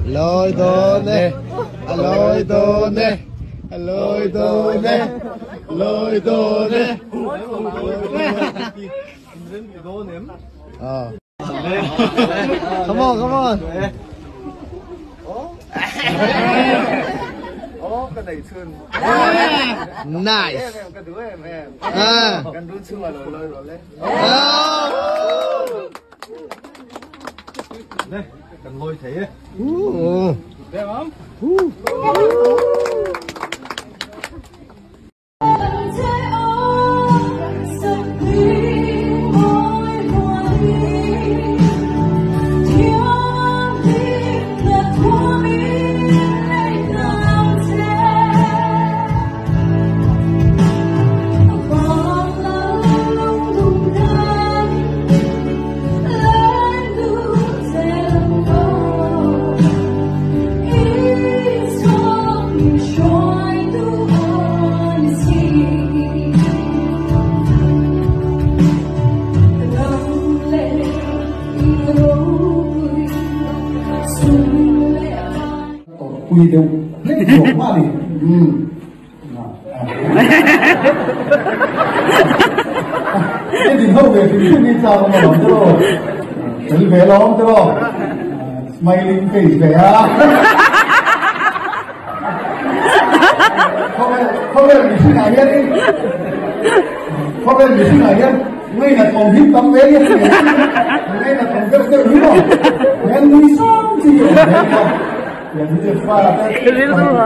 lôi tôi nè, lôi tôi nè, lôi tôi nè, lôi tôi nè. Come on, come on. Cái này sơn. Nice. Cái đứa em. À. Cái đứa xưa rồi lên. Đây, cần lôi thế. Đẹp không? Quy đều hết nhiều quá đi. Cái gì không về thì đi sao mà làm cho chữ về lắm cho smiling face về à. Không lên bị sinh này đi. Không lên bị sinh này nhá. Ngay là còn hít tắm bé nhá. Ngay là còn cái hít rồi. Em đi sao gì vậy? Yang itu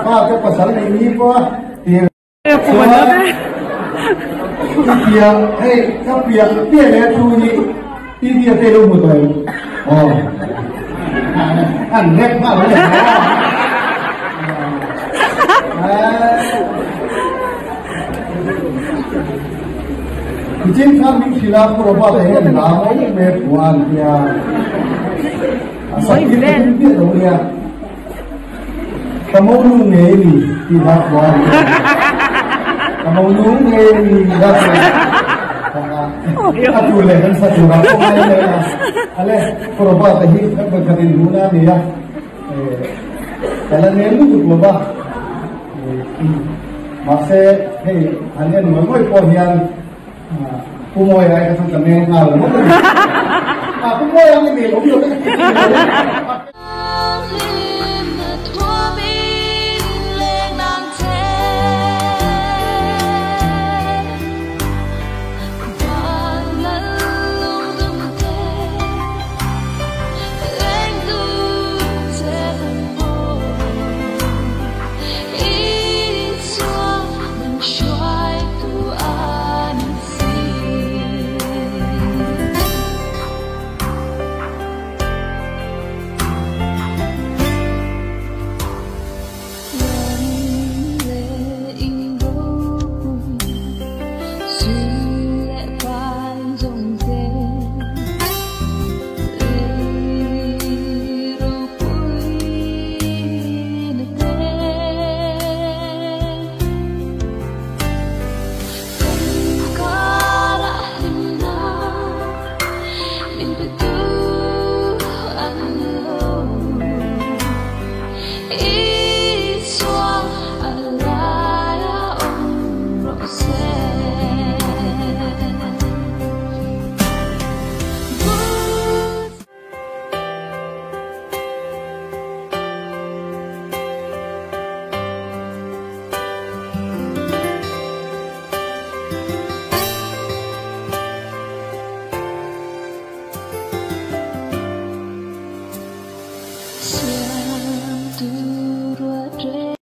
apa pasal ini apa? Dia, hey, dia lihat tu ni, dia terus mutai. Oh, aneh banget. Jin kami silap berubah dengan nama berbuat dia. Asal kita dia tahu dia. Kamu nunggu ni tidak buat. Kamu nunggu ni tidak buat. Aku lepas satu orang lain, aleh perubah tadi berkatin guna dia. Kalau ni lu tu perubah, masa hey hanya mengoy pohon, pumoy ay kasih kami ngal. Pumoy yang ini, obi obi. Sweet.